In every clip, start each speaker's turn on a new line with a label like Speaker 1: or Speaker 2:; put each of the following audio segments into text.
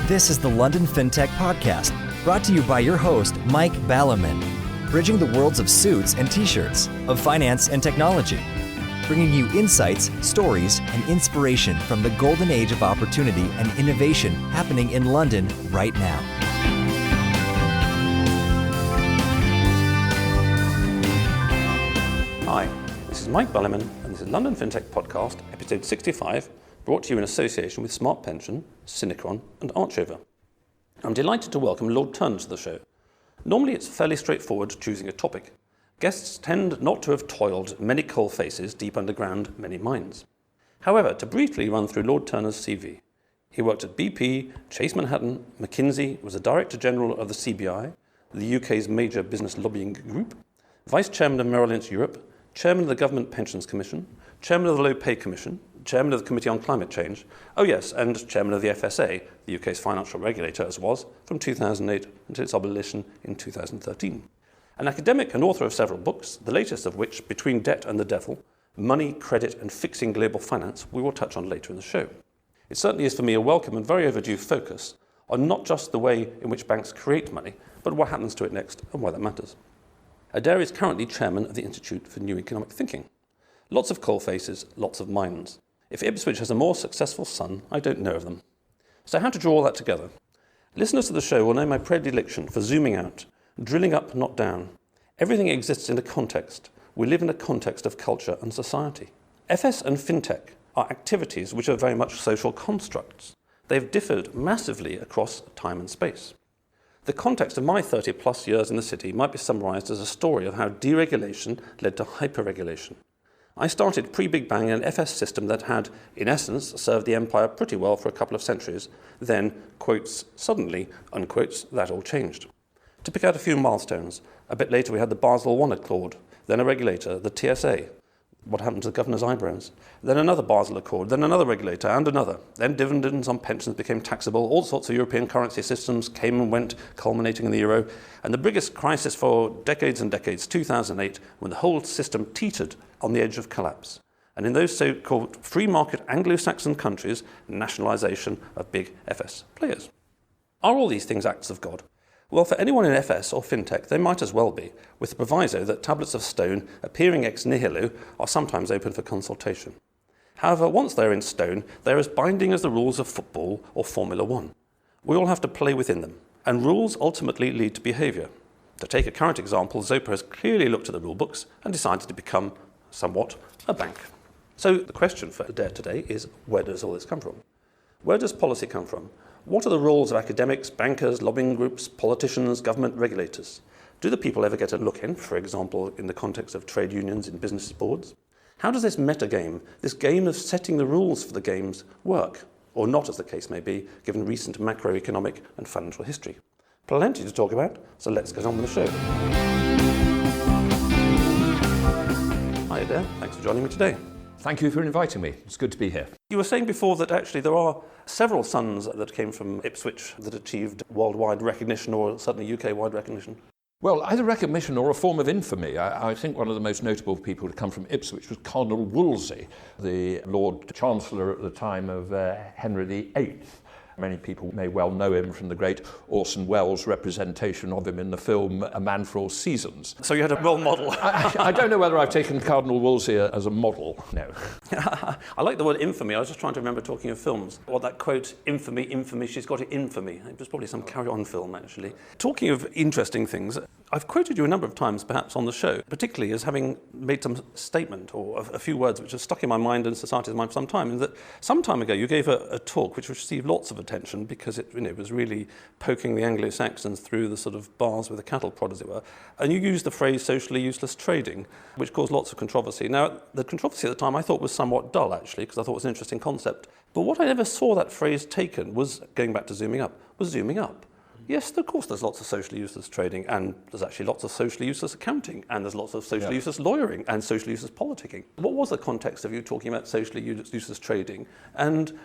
Speaker 1: This is the London FinTech Podcast, brought to you by your host, Mike Ballerman, bridging the worlds of suits and t-shirts, of finance and technology, bringing you insights, stories, and inspiration from the golden age of opportunity and innovation happening in London right now.
Speaker 2: Hi, this is Mike Ballerman, and this is London FinTech Podcast, episode 65, brought to you in association with Smart Pension, Synchron, and Archover. I'm delighted to welcome Lord Turner to the show. Normally it's fairly straightforward choosing a topic. Guests tend not to have toiled many coal faces deep underground many mines. However, to briefly run through Lord Turner's CV, he worked at BP, Chase Manhattan, McKinsey, was a Director General of the CBI, the UK's major business lobbying group, Vice Chairman of Merrill Lynch Europe, Chairman of the Government Pensions Commission, Chairman of the Low Pay Commission, Chairman of the Committee on Climate Change, and Chairman of the FSA, the UK's financial regulator as was, from 2008 until its abolition in 2013. An academic and author of several books, the latest of which, Between Debt and the Devil, Money, Credit and Fixing Global Finance, we will touch on later in the show. It certainly is for me a welcome and very overdue focus on not just the way in which banks create money, but what happens to it next and why that matters. Adair is currently chairman of the Institute for New Economic Thinking. Lots of coal faces, lots of mines. If Ipswich has a more successful son, I don't know of them. So how to draw all that together? Listeners to the show will know my predilection for zooming out, drilling up, not down. Everything exists in a context. We live in a context of culture and society. FS and FinTech are activities which are very much social constructs. They've differed massively across time and space. The context of my 30 plus years in the city might be summarised as a story of how deregulation led to hyperregulation. I started pre-Big Bang an FS system that had, in essence, served the empire pretty well for a couple of centuries. Then, quotes, suddenly, unquotes, that all changed. To pick out a few milestones, a bit later we had the Basel I Accord, then a regulator, the TSA. What happened to the governor's eyebrows? Then another Basel Accord, then another regulator, and another. Then dividends on pensions became taxable. All sorts of European currency systems came and went, culminating in the euro. And the biggest crisis for decades and decades, 2008, when the whole system teetered on the edge of collapse. And in those so-called free market Anglo-Saxon countries, nationalisation of big FS players. Are all these things acts of God? Well, for anyone in FS or FinTech, they might as well be, with the proviso that tablets of stone appearing ex nihilo are sometimes open for consultation. However, once they're in stone, they're as binding as the rules of football or Formula One. We all have to play within them, and rules ultimately lead to behaviour. To take a current example, Zopa has clearly looked at the rule books and decided to become, somewhat, a bank. So the question for Adair today is, where does all this come from? Where does policy come from? What are the roles of academics, bankers, lobbying groups, politicians, government regulators? Do the people ever get a look in, for example, in the context of trade unions in business boards? How does this meta-game, this game of setting the rules for the games, work? Or not, as the case may be, given recent macroeconomic and financial history? Plenty to talk about, so let's get on with the show. Hi Adair, thanks for joining me today.
Speaker 3: Thank you for inviting me. It's good to be here.
Speaker 2: You were saying before that actually there are several sons that came from Ipswich that achieved worldwide recognition or certainly UK-wide recognition.
Speaker 3: Well, either recognition or a form of infamy. I think one of the most notable people to come from Ipswich was Cardinal Wolsey, the Lord Chancellor at the time of Henry VIII. Many people may well know him from the great Orson Welles representation of him in the film A Man for All Seasons.
Speaker 2: So you had a role model.
Speaker 3: I don't know whether I've taken Cardinal Wolsey as a model, no.
Speaker 2: I like the word infamy. I was just trying to remember talking of films. Or that quote, infamy, she's got it infamy. It was probably some carry-on film, actually. Talking of interesting things, I've quoted you a number of times, perhaps, on the show, particularly as having made some statement or a few words which have stuck in my mind and society's mind for some time. And that some time ago you gave a talk which received lots of attention because it was really poking the Anglo-Saxons through the sort of bars with a cattle prod, as it were. And you used the phrase socially useless trading, which caused lots of controversy. Now, the controversy at the time I thought was somewhat dull, actually, because I thought it was an interesting concept. But what I never saw that phrase taken was, going back to zooming up, was zooming up. Yes, of course, there's lots of socially useless trading, and there's actually lots of socially useless accounting, and there's lots of socially useless lawyering and socially useless politicking. What was the context of you talking about socially useless trading? And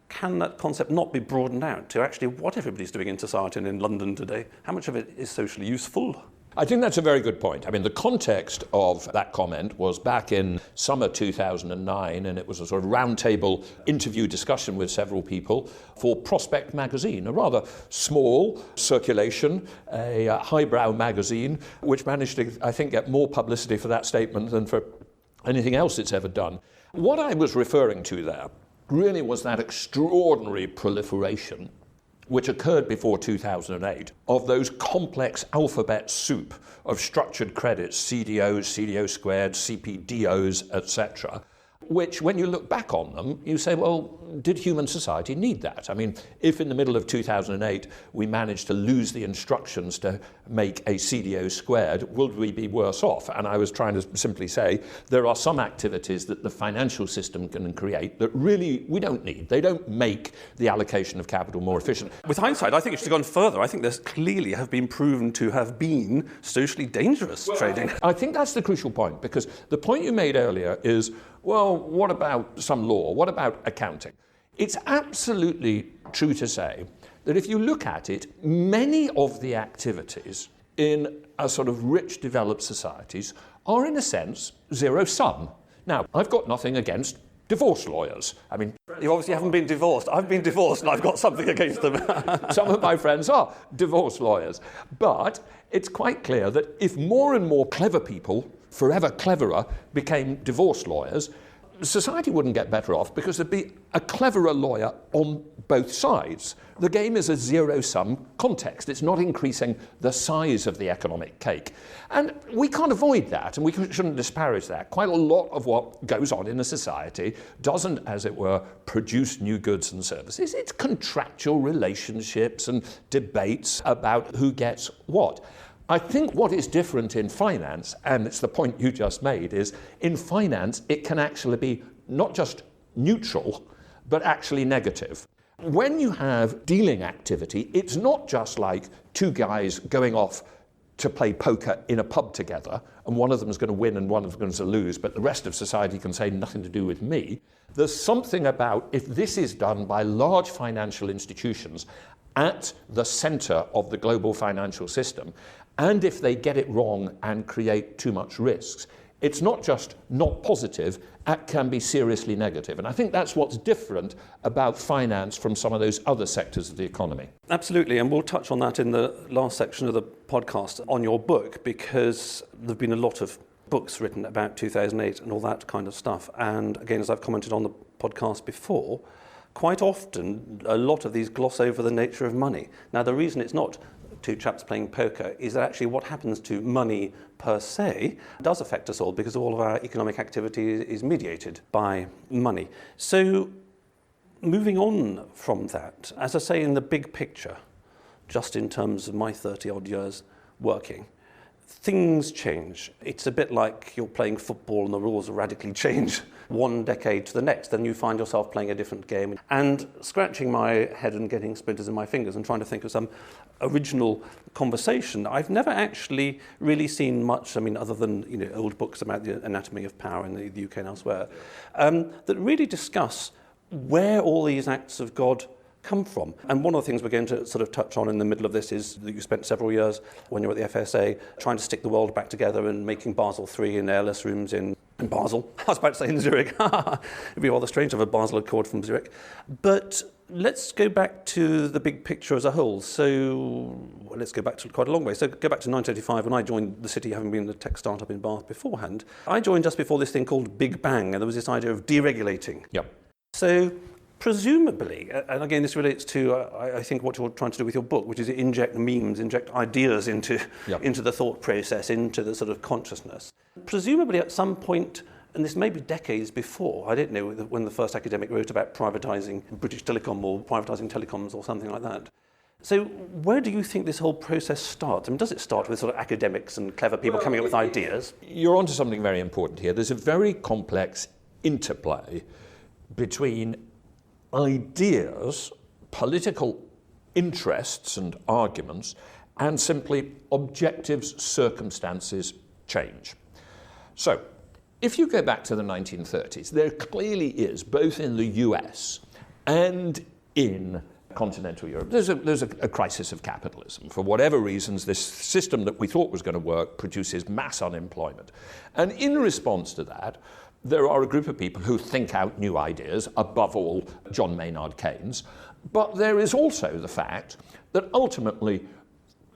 Speaker 2: can that concept not be broadened out to actually what everybody's doing in society and in London today? How much of it is socially useful?
Speaker 3: I think that's a very good point. I mean, the context of that comment was back in summer 2009, and it was a sort of roundtable interview discussion with several people for Prospect magazine, a rather small circulation, a highbrow magazine, which managed to, I think, get more publicity for that statement than for anything else it's ever done. What I was referring to there really was that extraordinary proliferation which occurred before 2008, of those complex alphabet soup of structured credits, CDOs, CDO squared, CPDOs, etc., which, when you look back on them, you say, well, did human society need that? I mean, if in the middle of 2008 we managed to lose the instructions to make a CDO squared, would we be worse off? And I was trying to simply say there are some activities that the financial system can create that really we don't need. They don't make the allocation of capital more efficient.
Speaker 2: With hindsight, I think it should have gone further. I think there's clearly have been proven to have been socially dangerous trading.
Speaker 3: I think that's the crucial point, because the point you made earlier is, well, what about some law? What about accounting? It's absolutely true to say that if you look at it, many of the activities in a sort of rich, developed societies are, in a sense, zero-sum. Now, I've got nothing against divorce lawyers. I mean,
Speaker 2: you obviously haven't been divorced. I've been divorced and I've got something against them.
Speaker 3: Some of my friends are divorce lawyers. But it's quite clear that if more and more clever people, forever cleverer, became divorce lawyers, society wouldn't get better off because there'd be a cleverer lawyer on both sides. The game is a zero-sum context. It's not increasing the size of the economic cake. And we can't avoid that, and we shouldn't disparage that. Quite a lot of what goes on in a society doesn't, as it were, produce new goods and services. It's contractual relationships and debates about who gets what. I think what is different in finance, and it's the point you just made, is in finance it can actually be not just neutral, but actually negative. When you have dealing activity, it's not just like two guys going off to play poker in a pub together, and one of them is going to win and one of them is going to lose, but the rest of society can say nothing to do with me. There's something about, if this is done by large financial institutions at the center of the global financial system, and if they get it wrong and create too much risks, it's not just not positive, it can be seriously negative. And I think that's what's different about finance from some of those other sectors of the economy.
Speaker 2: Absolutely, and we'll touch on that in the last section of the podcast on your book, because there have been a lot of books written about 2008 and all that kind of stuff. And again, as I've commented on the podcast before, quite often a lot of these gloss over the nature of money. Now, the reason it's not two chaps playing poker is that actually what happens to money per se does affect us all, because all of our economic activity is mediated by money. So moving on from that, as I say, in the big picture, just in terms of my 30-odd years working, things change. It's a bit like you're playing football and the rules radically change one decade to the next, then you find yourself playing a different game. And scratching my head and getting splinters in my fingers and trying to think of some original conversation, I've never actually really seen much, I mean, other than old books about the anatomy of power in the UK and elsewhere, that really discuss where all these acts of God come from. And one of the things we're going to sort of touch on in the middle of this is that you spent several years when you were at the FSA trying to stick the world back together and making Basel III in airless rooms in Basel. I was about to say in Zurich. It'd be rather strange to have a Basel Accord from Zurich. But let's go back to the big picture as a whole. So let's go back to quite a long way. So go back to 1985 when I joined the city, having been a tech startup in Bath beforehand. I joined just before this thing called Big Bang, and there was this idea of deregulating.
Speaker 3: Yep.
Speaker 2: So presumably, and again this relates to, I think, what you're trying to do with your book, which is inject memes, inject ideas into the thought process, into the sort of consciousness. Presumably at some point, and this may be decades before, I don't know when the first academic wrote about privatising British Telecom or privatising telecoms or something like that. So where do you think this whole process starts? I mean, does it start with sort of academics and clever people coming up with ideas?
Speaker 3: You're onto something very important here. There's a very complex interplay between ideas, political interests and arguments, and simply objectives, circumstances, change. So, if you go back to the 1930s, there clearly is, both in the US and in continental Europe, there's a crisis of capitalism. For whatever reasons, this system that we thought was going to work produces mass unemployment. And in response to that, there are a group of people who think out new ideas, above all John Maynard Keynes. But there is also the fact that ultimately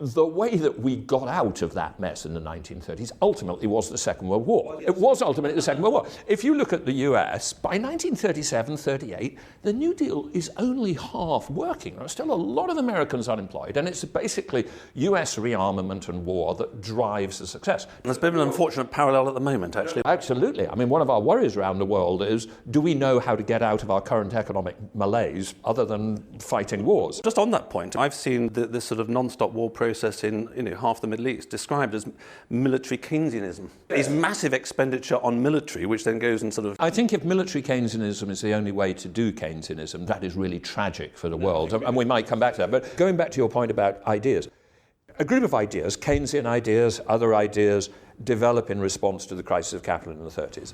Speaker 3: the way that we got out of that mess in the 1930s ultimately was the Second World War. It was ultimately the Second World War. If you look at the US, by 1937-38, the New Deal is only half working. There are still a lot of Americans unemployed, and it's basically US rearmament and war that drives the success.
Speaker 2: And there's been an unfortunate parallel at the moment, actually.
Speaker 3: Absolutely. I mean, one of our worries around the world is, do we know how to get out of our current economic malaise other than fighting wars?
Speaker 2: Just on that point, I've seen this sort of non-stop war process in half the Middle East described as military Keynesianism. It's massive expenditure on military, which then goes and sort of...
Speaker 3: I think if military Keynesianism is the only way to do Keynesianism, that is really tragic for the world, and we might come back to that. But going back to your point about ideas, a group of ideas, Keynesian ideas, other ideas, develop in response to the crisis of capital in the 30s.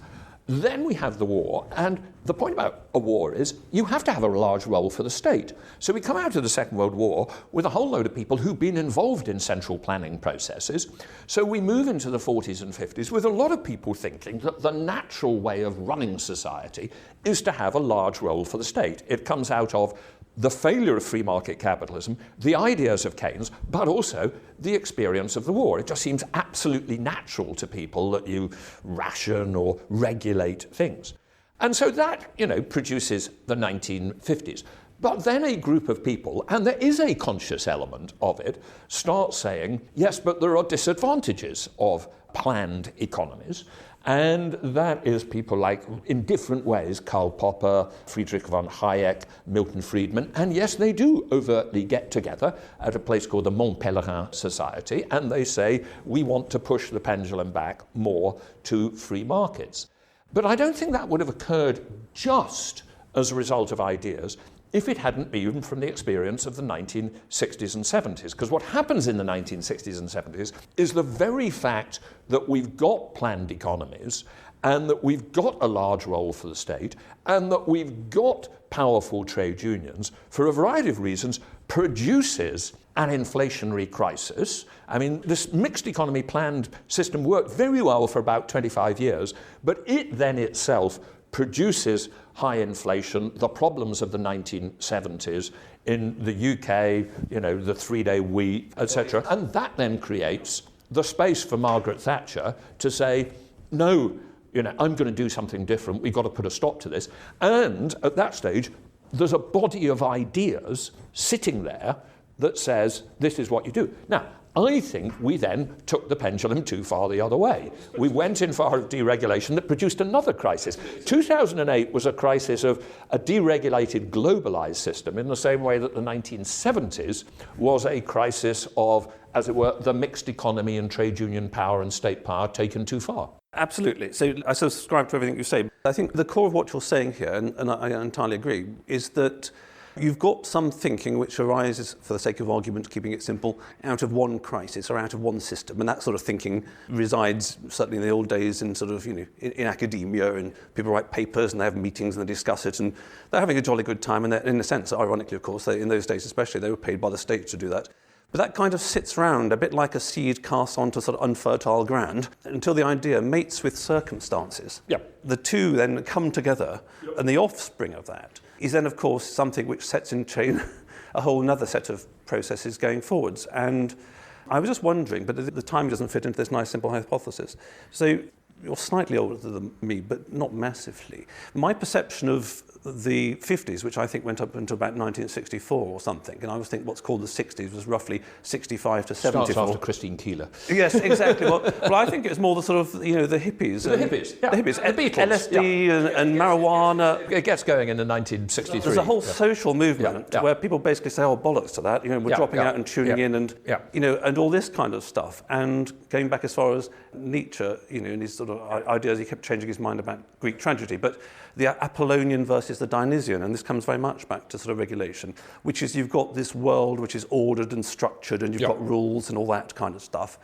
Speaker 3: Then we have the war, and the point about a war is you have to have a large role for the state. So we come out of the Second World War with a whole load of people who've been involved in central planning processes. So we move into the 40s and 50s with a lot of people thinking that the natural way of running society is to have a large role for the state. It comes out of the failure of free market capitalism, the ideas of Keynes, but also the experience of the war. It just seems absolutely natural to people that you ration or regulate things. And so that, produces the 1950s. But then a group of people, and there is a conscious element of it, start saying, yes, but there are disadvantages of planned economies. And that is people like, in different ways, Karl Popper, Friedrich von Hayek, Milton Friedman. And yes, they do overtly get together at a place called the Mont Pelerin Society, and they say, we want to push the pendulum back more to free markets. But I don't think that would have occurred just as a result of ideas if it hadn't been from the experience of the 1960s and 70s. Because what happens in the 1960s and 70s is the very fact that we've got planned economies and that we've got a large role for the state and that we've got powerful trade unions, for a variety of reasons, produces an inflationary crisis. I mean, this mixed economy planned system worked very well for about 25 years, but it then itself produces high inflation, the problems of the 1970s in the UK, the 3-day week, etc. And that then creates the space for Margaret Thatcher to say, no, I'm going to do something different. We've got to put a stop to this. And at that stage, there's a body of ideas sitting there that says, this is what you do. Now, I think we then took the pendulum too far the other way. We went in for deregulation that produced another crisis. 2008 was a crisis of a deregulated, globalized system in the same way that the 1970s was a crisis of, as it were, the mixed economy and trade union power and state power taken too far.
Speaker 2: Absolutely. So I subscribe to everything you say. I think the core of what you're saying here, and I entirely agree, is that you've got some thinking which arises, for the sake of argument, keeping it simple, out of one crisis or out of one system. And that sort of thinking resides, certainly in the old days, in sort of, in academia, and people write papers and they have meetings and they discuss it and they're having a jolly good time. And in a sense, ironically, of course, in those days especially, they were paid by the state to do that. But that kind of sits around a bit like a seed cast onto sort of unfertile ground until the idea mates with circumstances.
Speaker 3: Yep.
Speaker 2: The two then come together, and the offspring of that is then, of course, something which sets in chain a whole other set of processes going forwards. And I was just wondering, but the timing doesn't fit into this nice simple hypothesis. So you're slightly older than me, but not massively. My perception of the 50s, which I think went up into about 1964 or something, and I was thinking what's called the 60s was roughly 65 to 74.
Speaker 3: Starts after Christine Keeler.
Speaker 2: Yes, exactly. well, I think it was more the sort of, the hippies.
Speaker 3: The hippies, yeah.
Speaker 2: The hippies.
Speaker 3: The Beatles.
Speaker 2: LSD and marijuana.
Speaker 3: It gets going in the 1963.
Speaker 2: There's a whole social movement where people basically say, oh, bollocks to that. We're dropping out and tuning in and, and all this kind of stuff. And going back as far as Nietzsche, in his sort of ideas, he kept changing his mind about Greek tragedy. But the Apollonian versus the Dionysian, and this comes very much back to sort of regulation, which is you've got this world which is ordered and structured and you've got rules and all that kind of stuff,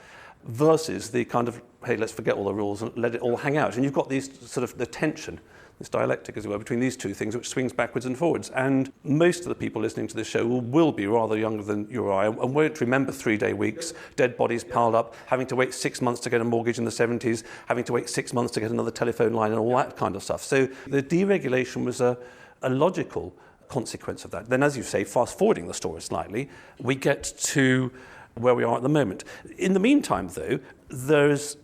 Speaker 2: versus the kind of, hey, let's forget all the rules and let it all hang out. And you've got these sort of the tension this dialectic, as it were, between these two things, which swings backwards and forwards. And most of the people listening to this show will be rather younger than you or I and won't remember 3-day weeks, dead bodies piled up, having to wait 6 months to get a mortgage in the 70s, having to wait 6 months to get another telephone line and all that kind of stuff. So the deregulation was a logical consequence of that. Then, as you say, fast-forwarding the story slightly, we get to where we are at the moment. In the meantime, though, there's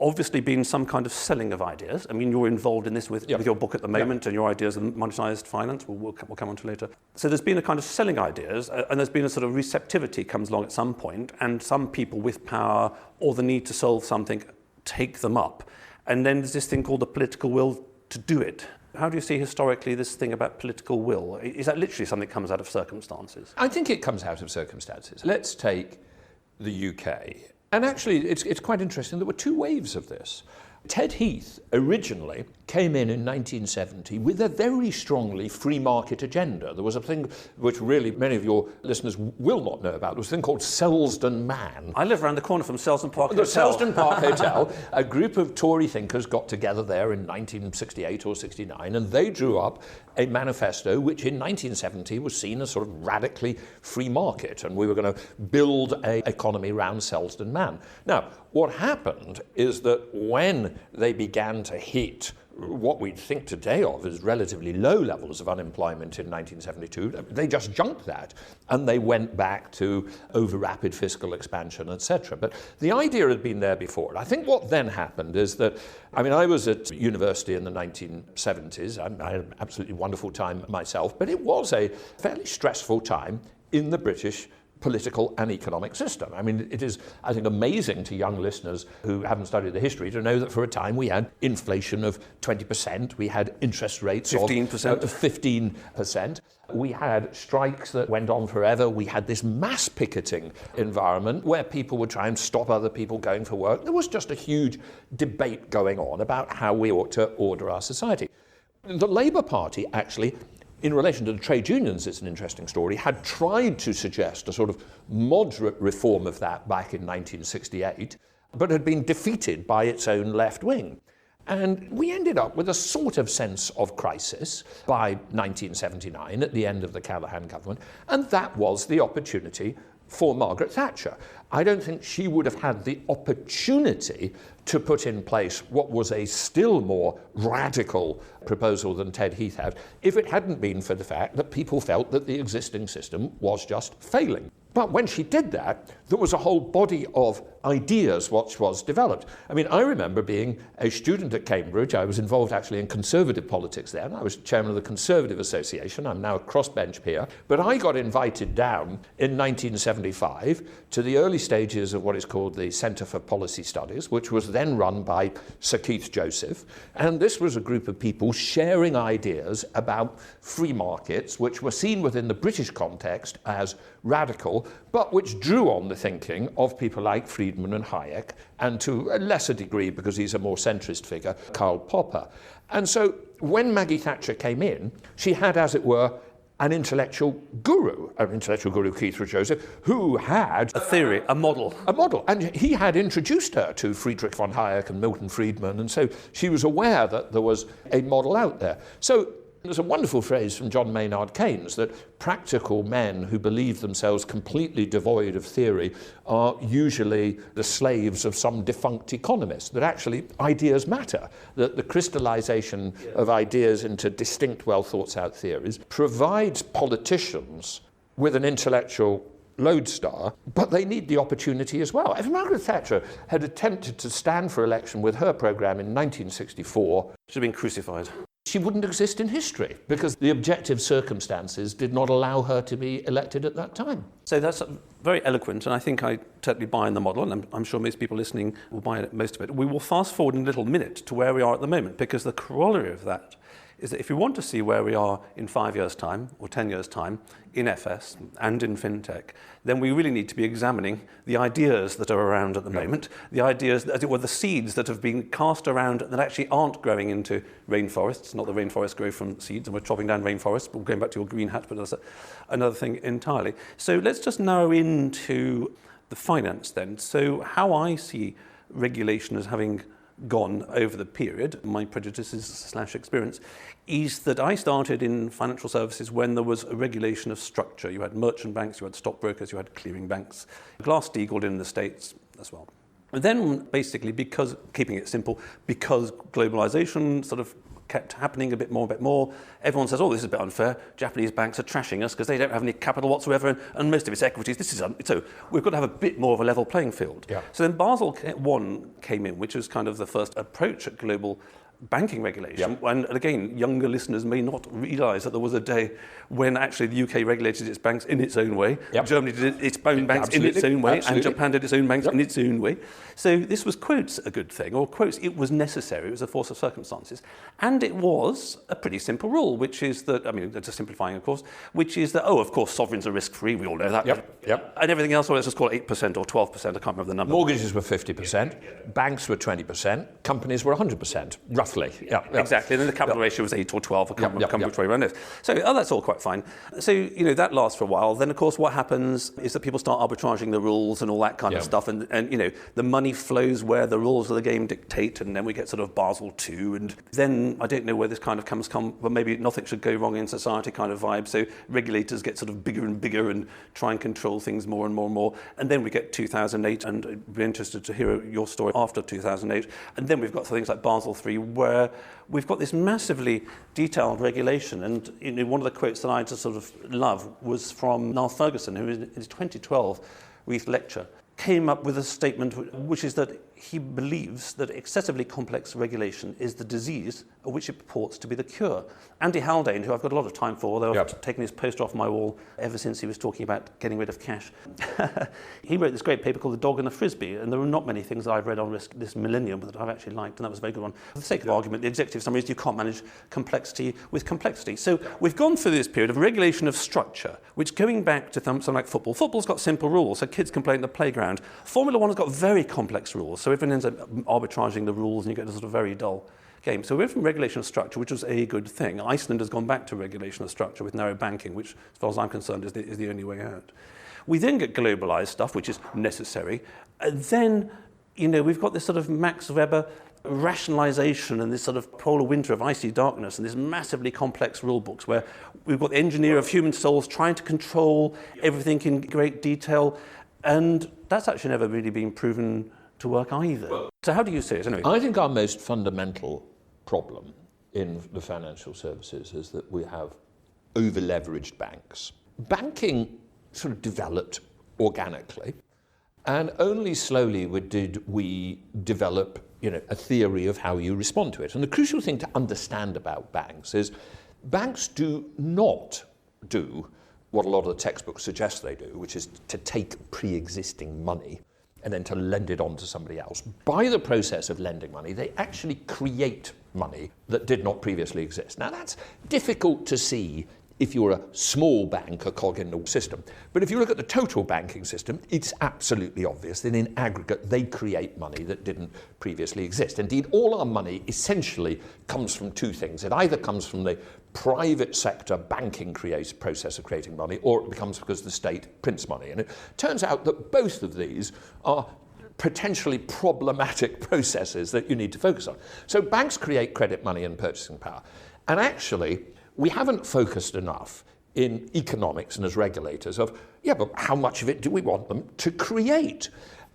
Speaker 2: obviously been some kind of selling of ideas. I mean, you're involved in this with your book at the moment and your ideas on monetized finance, we'll come on to later. So there's been a kind of selling ideas, and there's been a sort of receptivity comes along at some point, and some people with power or the need to solve something take them up. And then there's this thing called the political will to do it. How do you see historically this thing about political will? Is that literally something that comes out of circumstances?
Speaker 3: I think it comes out of circumstances. Let's take the UK. And actually, it's quite interesting. There were two waves of this. Ted Heath originally came in 1970 with a very strongly free market agenda. There was a thing which really many of your listeners will not know about. There was a thing called Selsdon Man.
Speaker 2: I live around the corner from Selsdon Park Hotel.
Speaker 3: The Selsdon Park Hotel. A group of Tory thinkers got together there in 1968 or 69, and they drew up a manifesto which in 1970 was seen as sort of radically free market, and we were going to build an economy around Selsdon Man. Now, what happened is that when they began to hit what we'd think today of as relatively low levels of unemployment in 1972, they just junked that and they went back to over-rapid fiscal expansion, etc. But the idea had been there before. I think what then happened is that, I mean, I was at university in the 1970s. I had an absolutely wonderful time myself, but it was a fairly stressful time in the British political and economic system. I mean, it is, I think, amazing to young listeners who haven't studied the history to know that for a time we had inflation of 20%, we had interest rates
Speaker 2: 15%.
Speaker 3: of 15%, we had strikes that went on forever, we had this mass picketing environment where people would try and stop other people going for work. There was just a huge debate going on about how we ought to order our society. The Labour Party actually, in relation to the trade unions, it's an interesting story, had tried to suggest a sort of moderate reform of that back in 1968, but had been defeated by its own left wing. And we ended up with a sort of sense of crisis by 1979 at the end of the Callaghan government, and that was the opportunity for Margaret Thatcher. I don't think she would have had the opportunity to put in place what was a still more radical proposal than Ted Heath had if it hadn't been for the fact that people felt that the existing system was just failing. But when she did that, there was a whole body of ideas which was developed. I mean, I remember being a student at Cambridge. I was involved actually in Conservative politics then. I was chairman of the Conservative Association. I'm now a crossbench peer. But I got invited down in 1975 to the early stages of what is called the Centre for Policy Studies, which was then run by Sir Keith Joseph. And this was a group of people sharing ideas about free markets, which were seen within the British context as radical, but which drew on the thinking of people like Friedman and Hayek, and to a lesser degree, because he's a more centrist figure, Karl Popper. And so when Maggie Thatcher came in, she had, as it were, an intellectual guru, Keith Joseph, who had
Speaker 2: a theory, a model.
Speaker 3: And he had introduced her to Friedrich von Hayek and Milton Friedman, and so she was aware that there was a model out there. So there's a wonderful phrase from John Maynard Keynes that practical men who believe themselves completely devoid of theory are usually the slaves of some defunct economist, that actually ideas matter, that the crystallization of ideas into distinct, well-thought-out theories provides politicians with an intellectual lodestar, but they need the opportunity as well. If Margaret Thatcher had attempted to stand for election with her programme in 1964,
Speaker 2: she'd have been crucified.
Speaker 3: She wouldn't exist in history because the objective circumstances did not allow her to be elected at that time.
Speaker 2: So that's very eloquent, and I think I totally buy in the model, and I'm sure most people listening will buy most of it. We will fast forward in a little minute to where we are at the moment, because the corollary of that is that if we want to see where we are in 5 years' time or 10 years' time in FS and in fintech, then we really need to be examining the ideas that are around at the moment, the ideas, as it were, the seeds that have been cast around that actually aren't growing into rainforests. Not that rainforests grow from seeds, and we're chopping down rainforests, but we're going back to your green hat, but that's another thing entirely. So let's just narrow into the finance then. So how I see regulation as having gone over the period, my prejudices / experience, is that I started in financial services when there was a regulation of structure. You had merchant banks, you had stockbrokers, you had clearing banks. Glass-Steagall in the States as well. And then basically, because, keeping it simple, because globalization sort of kept happening a bit more, everyone says, oh, this is a bit unfair. Japanese banks are trashing us because they don't have any capital whatsoever, and most of its equities. So we've got to have a bit more of a level playing field.
Speaker 3: Yeah.
Speaker 2: So then Basel I came in, which was kind of the first approach at global banking regulation.
Speaker 3: Yep.
Speaker 2: And again, younger listeners may not realise that there was a day when actually the UK regulated its banks in its own way.
Speaker 3: Yep.
Speaker 2: Germany did its own banks in its own way, and Japan did its own banks in its own way. So this was, quotes, a good thing, or quotes, it was necessary, it was a force of circumstances. And it was a pretty simple rule, which is that, I mean, just simplifying, of course, which is that, of course, sovereigns are risk-free, we all know that.
Speaker 3: Yep.
Speaker 2: And everything else, well, let's just call it 8% or 12%, I can't remember the number.
Speaker 3: Mortgages were 50%, banks were 20%, companies were 100%, roughly. Yeah.
Speaker 2: Exactly, and then the capital ratio was 8 or 12, I can't remember which way around it is. So that's all quite fine. So, that lasts for a while. Then, of course, what happens is that people start arbitraging the rules and all that kind of stuff, and the money flows where the rules of the game dictate, and then we get sort of Basel II, and then I don't know where this kind of comes, but maybe nothing should go wrong in society kind of vibe, so regulators get sort of bigger and bigger and try and control things more and more and more, and then we get 2008, and I'd be interested to hear your story after 2008, and then we've got things like Basel III, where we've got this massively detailed regulation, and one of the quotes that I just sort of love was from Niall Ferguson, who in his 2012 Reith lecture came up with a statement which is that he believes that excessively complex regulation is the disease of which it purports to be the cure. Andy Haldane, who I've got a lot of time for, although I've taken his poster off my wall ever since he was talking about getting rid of cash, he wrote this great paper called The Dog and the Frisbee, and there are not many things that I've read on risk this millennium that I've actually liked, and that was a very good one. For the sake of argument, the executive summary is you can't manage complexity with complexity. So we've gone through this period of regulation of structure, which going back to something like football, football's got simple rules, so kids can play in the playground. Formula One has got very complex rules, so everyone ends up arbitraging the rules and you get a sort of very dull game. So we're from regulation of structure, which was a good thing. Iceland has gone back to regulation of structure with narrow banking, which, as far as I'm concerned, is the only way out. We then get globalized stuff, which is necessary. And then, we've got this sort of Max Weber rationalization and this sort of polar winter of icy darkness and this massively complex rule books where we've got the engineer of human souls trying to control everything in great detail. And that's actually never really been proven to work either. So how do you see it anyway?
Speaker 3: I think our most fundamental problem in the financial services is that we have over-leveraged banks. Banking sort of developed organically, and only slowly did we develop a theory of how you respond to it. And the crucial thing to understand about banks is banks do not do what a lot of the textbooks suggest they do, which is to take pre-existing money and then to lend it on to somebody else. By the process of lending money, they actually create money that did not previously exist. Now, that's difficult to see if you're a small bank, a cog in the system. But if you look at the total banking system, it's absolutely obvious that in aggregate, they create money that didn't previously exist. Indeed, all our money essentially comes from two things. It either comes from the private sector banking process of creating money, or it becomes because the state prints money. And it turns out that both of these are potentially problematic processes that you need to focus on. So banks create credit, money, and purchasing power. And actually, we haven't focused enough in economics and as regulators of, but how much of it do we want them to create?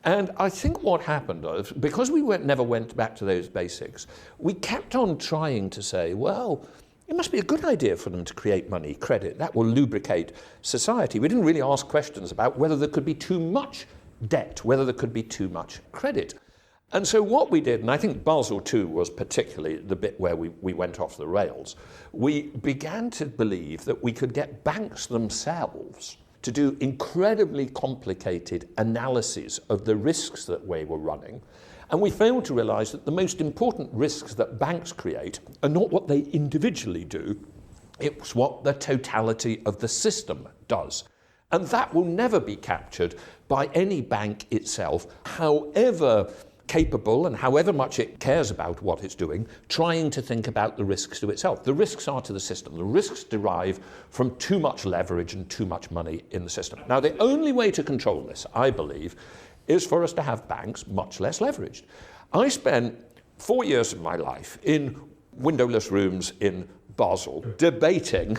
Speaker 3: And I think what happened was, because we never went back to those basics, we kept on trying to say, well, it must be a good idea for them to create money, credit. That will lubricate society. We didn't really ask questions about whether there could be too much debt, whether there could be too much credit. And so what we did, and I think Basel II was particularly the bit where we went off the rails, we began to believe that we could get banks themselves to do incredibly complicated analyses of the risks that we were running. And we failed to realize that the most important risks that banks create are not what they individually do, it's what the totality of the system does. And that will never be captured by any bank itself, however capable and however much it cares about what it's doing, trying to think about the risks to itself. The risks are to the system. The risks derive from too much leverage and too much money in the system. Now, the only way to control this, I believe, is for us to have banks much less leveraged. I spent 4 years of my life in windowless rooms in Basel, debating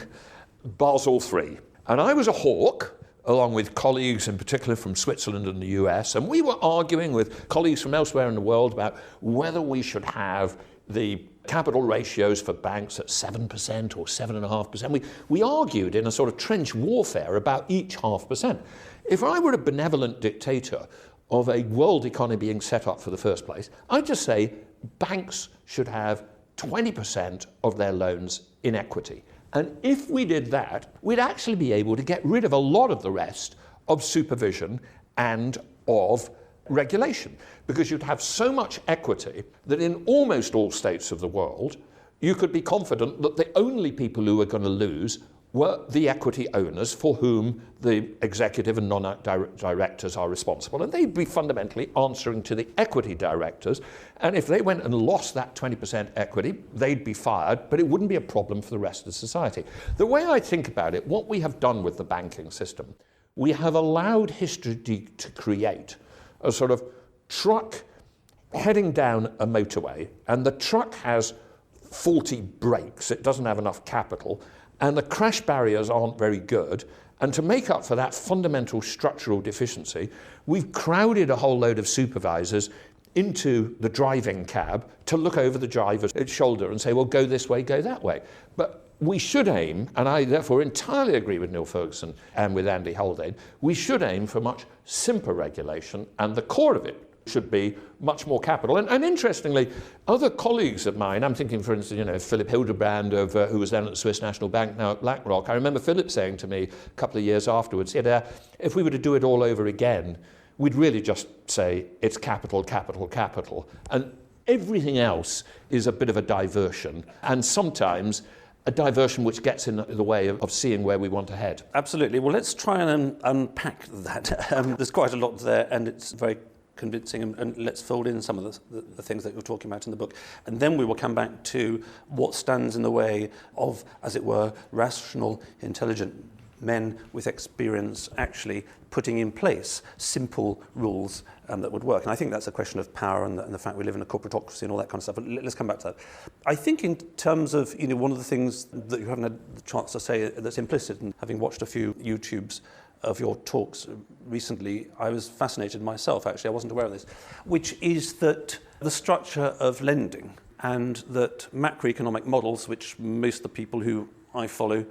Speaker 3: Basel III. And I was a hawk, along with colleagues in particular from Switzerland and the US, and we were arguing with colleagues from elsewhere in the world about whether we should have the capital ratios for banks at 7% or 7.5%. We argued in a sort of trench warfare about each 0.5%. If I were a benevolent dictator of a world economy being set up for the first place, I'd just say banks should have 20% of their loans in equity. And if we did that, we'd actually be able to get rid of a lot of the rest of supervision and of regulation, because you'd have so much equity that in almost all states of the world, you could be confident that the only people who were going to lose were the equity owners for whom the executive and non-directors are responsible. And they'd be fundamentally answering to the equity directors. And if they went and lost that 20% equity, they'd be fired, but it wouldn't be a problem for the rest of society. The way I think about it, what we have done with the banking system, we have allowed history to create a sort of truck heading down a motorway, and the truck has faulty brakes, it doesn't have enough capital, and the crash barriers aren't very good. And to make up for that fundamental structural deficiency, we've crowded a whole load of supervisors into the driving cab to look over the driver's shoulder and say, well, go this way, go that way. But we should aim, and I therefore entirely agree with Neil Ferguson and with Andy Haldane, we should aim for much simpler regulation, and the core of it should be much more capital. And interestingly, other colleagues of mine, I'm thinking, for instance, Philip Hildebrand, who was then at the Swiss National Bank, now at BlackRock. I remember Philip saying to me a couple of years afterwards, if we were to do it all over again, we'd really just say it's capital, capital, capital. And everything else is a bit of a diversion, and sometimes a diversion which gets in the way of seeing where we want to head.
Speaker 2: Absolutely. Well, let's try and unpack that. There's quite a lot there, and it's very convincing, and let's fold in some of the things that you're talking about in the book. And then we will come back to what stands in the way of, as it were, rational, intelligent men with experience actually putting in place simple rules that would work. And I think that's a question of power and the fact we live in a corporatocracy and all that kind of stuff. But let's come back to that. I think in terms of, one of the things that you haven't had the chance to say that's implicit, and having watched a few YouTubes of your talks recently, I was fascinated myself, actually, I wasn't aware of this, which is that the structure of lending and that macroeconomic models, which most of the people who I follow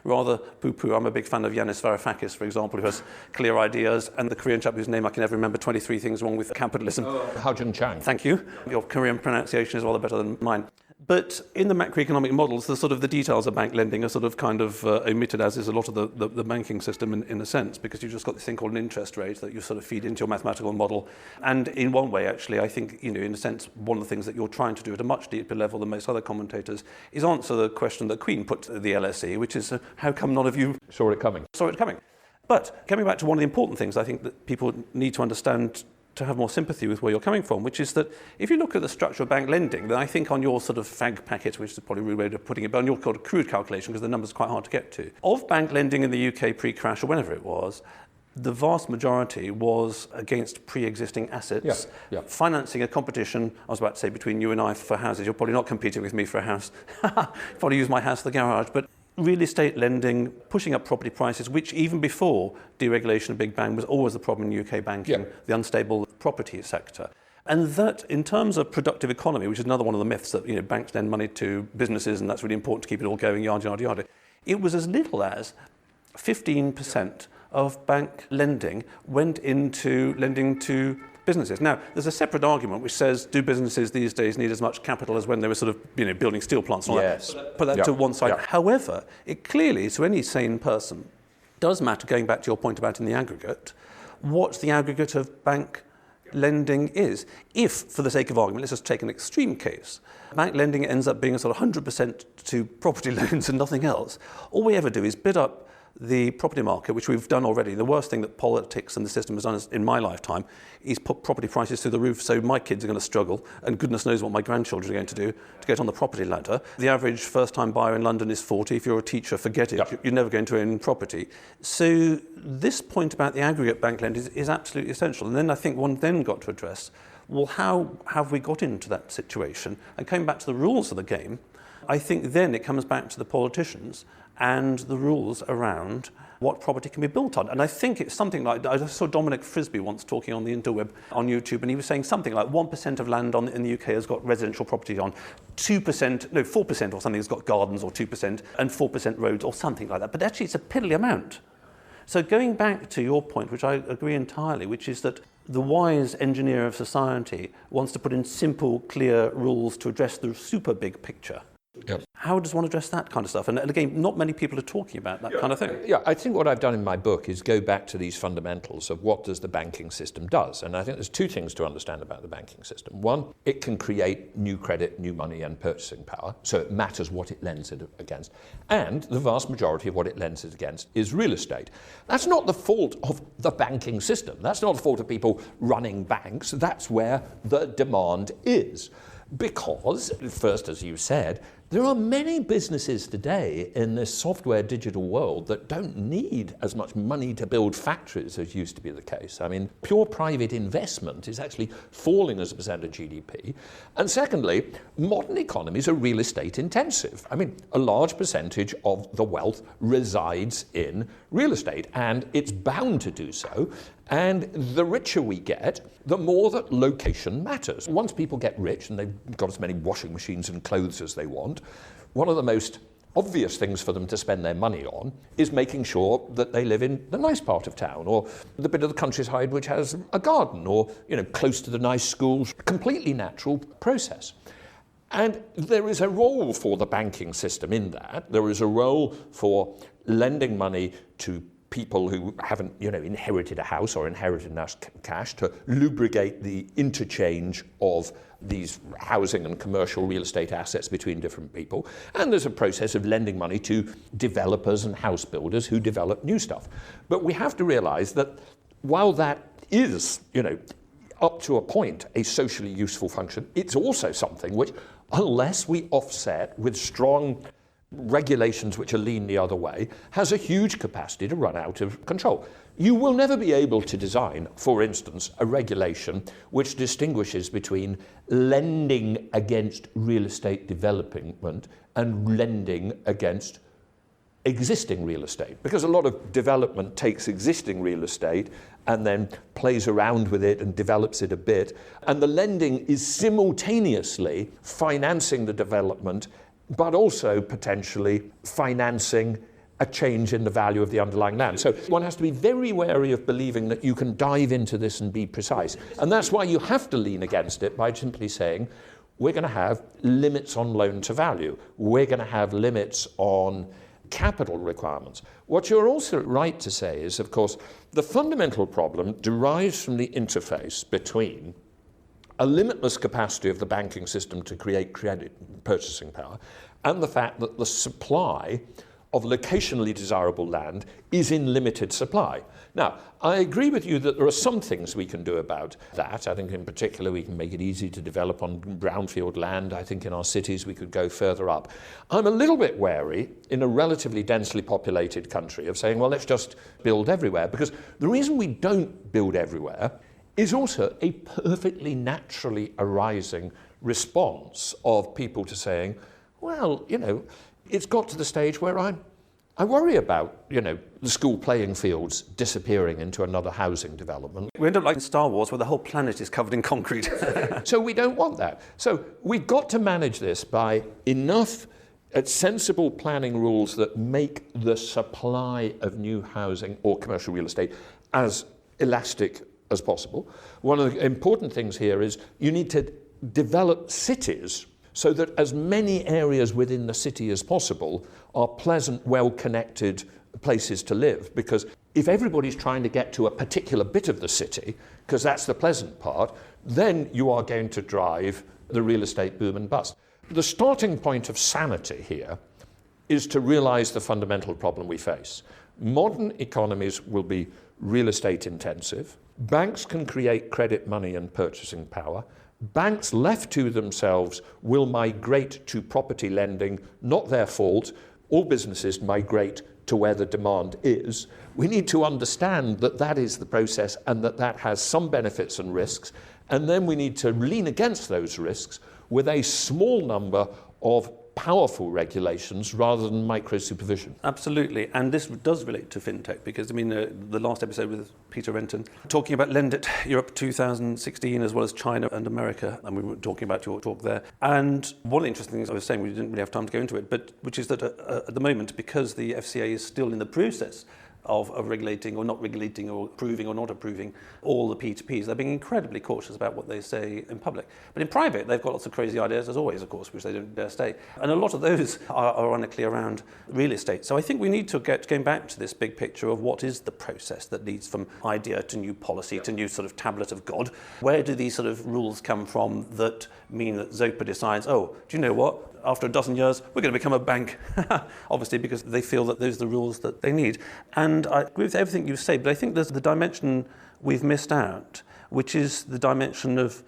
Speaker 2: rather poo-poo. I'm a big fan of Yanis Varoufakis, for example, who has clear ideas, and the Korean chap whose name I can never remember, 23 things wrong with capitalism.
Speaker 3: Hao-Jun Chang.
Speaker 2: Thank you. Your Korean pronunciation is rather better than mine. But in the macroeconomic models, the details of bank lending are omitted, as is a lot of the banking system in a sense, because you've just got this thing called an interest rate that you sort of feed into your mathematical model. And in one way, actually, I think, in a sense, one of the things that you're trying to do at a much deeper level than most other commentators is answer the question that Queen put to the LSE, which is, how come none of you
Speaker 3: saw it coming?
Speaker 2: But coming back to one of the important things I think that people need to understand to have more sympathy with where you're coming from, which is that if you look at the structure of bank lending, then I think on your sort of fag packet, which is probably a rude way of putting it, but on your sort of crude calculation, because the numbers are quite hard to get to, of bank lending in the UK pre-crash or whenever it was, the vast majority was against pre-existing assets, financing a competition, I was about to say, between you and I for houses. You're probably not competing with me for a house. Probably use my house for the garage, but real estate lending, pushing up property prices, which even before deregulation and Big Bang was always the problem in UK banking, the unstable property sector. And that, in terms of productive economy, which is another one of the myths that banks lend money to businesses and that's really important to keep it all going, yada, yada, yada, it was as little as 15% of bank lending went into lending to businesses. Now, there's a separate argument which says, do businesses these days need as much capital as when they were sort of, building steel plants and all that? Put that to one side. However, it clearly, to any sane person, does matter, going back to your point about in the aggregate, what the aggregate of bank lending is. If, for the sake of argument, let's just take an extreme case, bank lending ends up being a sort of 100% to property loans and nothing else, all we ever do is bid up the property market, which we've done already. The worst thing that politics and the system has done in my lifetime is put property prices through the roof, so my kids are going to struggle, and goodness knows what my grandchildren are going to do to get on the property ladder. The average first-time buyer in London is 40. If you're a teacher, forget it. You're never going to own property. So this point about the aggregate bank lending is absolutely essential. And then I think one then got to address, well, how have we got into that situation? And coming back to the rules of the game, I think then it comes back to the politicians and the rules around what property can be built on. And I think it's something like, I saw Dominic Frisby once talking on the interweb on YouTube, and he was saying something like 1% of land in the UK has got residential property on, 4% or something has got gardens, or 2%, and 4% roads, or something like that. But actually it's a piddly amount. So going back to your point, which I agree entirely, which is that the wise engineer of society wants to put in simple, clear rules to address the super big picture.
Speaker 3: Yep.
Speaker 2: How does one address that kind of stuff? And again, not many people are talking about that kind of thing.
Speaker 3: Yeah, I think what I've done in my book is go back to these fundamentals of what does the banking system does. And I think there's two things to understand about the banking system. One, it can create new credit, new money and purchasing power. So it matters what it lends it against. And the vast majority of what it lends it against is real estate. That's not the fault of the banking system. That's not the fault of people running banks. That's where the demand is. Because, first, as you said, there are many businesses today in this software digital world that don't need as much money to build factories as used to be the case. I mean, pure private investment is actually falling as a percent of GDP. And secondly, modern economies are real estate intensive. I mean, a large percentage of the wealth resides in real estate, and it's bound to do so. And the richer we get, the more that location matters. Once people get rich and they've got as many washing machines and clothes as they want, one of the most obvious things for them to spend their money on is making sure that they live in the nice part of town, or the bit of the countryside which has a garden, or close to the nice schools. Completely natural process. And there is a role for the banking system in that. There is a role for lending money to people who haven't, inherited a house or inherited enough cash to lubricate the interchange of these housing and commercial real estate assets between different people. And there's a process of lending money to developers and house builders who develop new stuff. But we have to realize that while that is, up to a point, a socially useful function, it's also something which, unless we offset with strong regulations which are lean the other way, has a huge capacity to run out of control. You will never be able to design, for instance, a regulation which distinguishes between lending against real estate development and lending against existing real estate, because a lot of development takes existing real estate and then plays around with it and develops it a bit, and the lending is simultaneously financing the development but also potentially financing a change in the value of the underlying land. So one has to be very wary of believing that you can dive into this and be precise. And that's why you have to lean against it by simply saying, we're going to have limits on loan to value. We're going to have limits on capital requirements. What you're also right to say is, of course, the fundamental problem derives from the interface between a limitless capacity of the banking system to create credit purchasing power, and the fact that the supply of locationally desirable land is in limited supply. Now, I agree with you that there are some things we can do about that. I think in particular we can make it easy to develop on brownfield land. I think in our cities we could go further up. I'm a little bit wary in a relatively densely populated country of saying, well, let's just build everywhere, because the reason we don't build everywhere is also a perfectly naturally arising response of people to saying, well, it's got to the stage where I worry about, the school playing fields disappearing into another housing development.
Speaker 2: We end up like in Star Wars where the whole planet is covered in concrete.
Speaker 3: So we don't want that. So we've got to manage this by enough sensible planning rules that make the supply of new housing or commercial real estate as elastic as possible. One of the important things here is you need to develop cities so that as many areas within the city as possible are pleasant, well-connected places to live. Because if everybody's trying to get to a particular bit of the city, because that's the pleasant part, then you are going to drive the real estate boom and bust. The starting point of sanity here is to realize the fundamental problem we face. Modern economies will be real estate intensive. Banks can create credit, money, and purchasing power. Banks left to themselves will migrate to property lending, not their fault. All businesses migrate to where the demand is. We need to understand that that is the process and that that has some benefits and risks. And then we need to lean against those risks with a small number of powerful regulations rather than micro supervision.
Speaker 2: Absolutely, and this does relate to fintech because, I mean, the last episode with Peter Renton, talking about Lend It Europe 2016 as well as China and America, and we were talking about your talk there. And one of the interesting things I was saying, we didn't really have time to go into it, but which is that at the moment, because the FCA is still in the process of regulating or not regulating or approving or not approving all the P2Ps. They're being incredibly cautious about what they say in public. But in private, they've got lots of crazy ideas, as always, of course, which they don't dare state. And a lot of those are ironically around real estate. So I think we need to going back to this big picture of what is the process that leads from idea to new policy to new sort of tablet of God. Where do these sort of rules come from that mean that Zopa decides, oh, do you know what? After a dozen years, we're going to become a bank, obviously, because they feel that those are the rules that they need. And I agree with everything you say, but I think there's the dimension we've missed out, which is the dimension of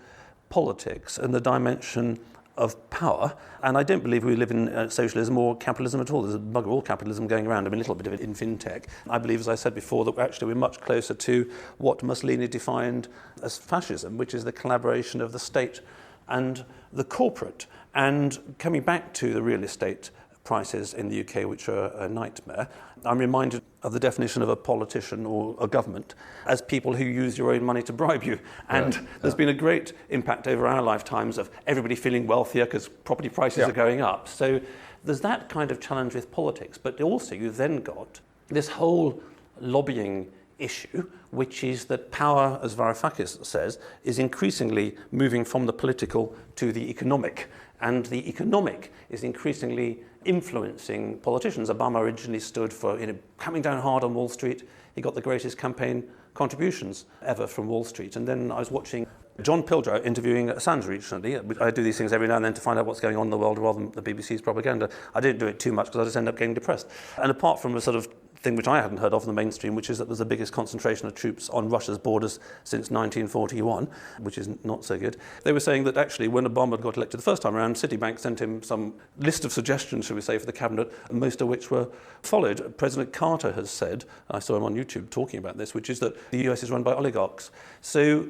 Speaker 2: politics and the dimension of power. And I don't believe we live in socialism or capitalism at all. There's a bugger all capitalism going around. I mean, a little bit of it in fintech. I believe, as I said before, that actually we're much closer to what Mussolini defined as fascism, which is the collaboration of the state and the corporate. And coming back to the real estate prices in the UK, which are a nightmare, I'm reminded of the definition of a politician or a government as people who use your own money to bribe you. And there's been a great impact over our lifetimes of everybody feeling wealthier because property prices are going up. So there's that kind of challenge with politics. But also you've then got this whole lobbying issue, which is that power, as Varoufakis says, is increasingly moving from the political to the economic. And the economic is increasingly influencing politicians. Obama originally stood for coming down hard on Wall Street. He got the greatest campaign contributions ever from Wall Street. And then I was watching John Pilger interviewing Assange recently. I do these things every now and then to find out what's going on in the world rather than the BBC's propaganda. I don't do it too much because I just end up getting depressed. And apart from a sort of thing which I hadn't heard of in the mainstream, which is that there's the biggest concentration of troops on Russia's borders since 1941, which is not so good. They were saying that actually when Obama got elected the first time around, Citibank sent him some list of suggestions, shall we say, for the cabinet, most of which were followed. President Carter has said, I saw him on YouTube talking about this, which is that the US is run by oligarchs. So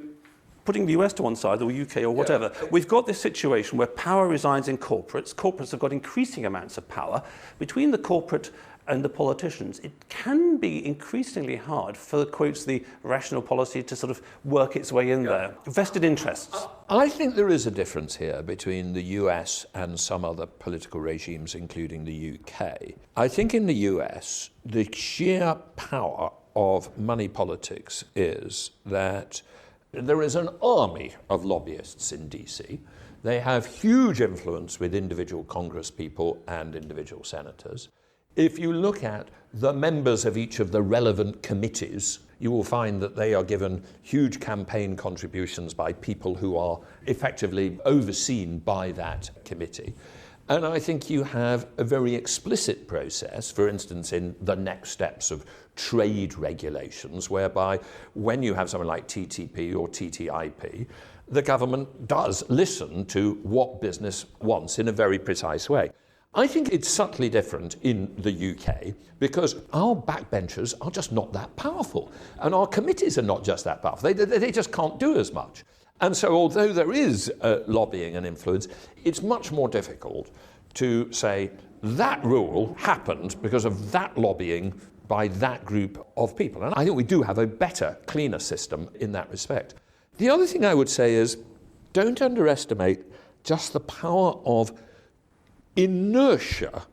Speaker 2: putting the US to one side, or UK or whatever, we've got this situation where power resides in corporates. Corporates have got increasing amounts of power. Between the corporate and the politicians, it can be increasingly hard for, quotes, the rational policy to sort of work its way in there. Vested interests.
Speaker 3: I think there is a difference here between the US and some other political regimes, including the UK. I think in the US, the sheer power of money politics is that there is an army of lobbyists in DC. They have huge influence with individual Congress people and individual senators. If you look at the members of each of the relevant committees, you will find that they are given huge campaign contributions by people who are effectively overseen by that committee. And I think you have a very explicit process, for instance, in the next steps of trade regulations, whereby when you have something like TTP or TTIP, the government does listen to what business wants in a very precise way. I think it's subtly different in the UK because our backbenchers are just not that powerful, and our committees are not just that powerful. They just can't do as much. And so although there is lobbying and influence, it's much more difficult to say that rule happened because of that lobbying by that group of people. And I think we do have a better, cleaner system in that respect. The other thing I would say is don't underestimate just the power of inertia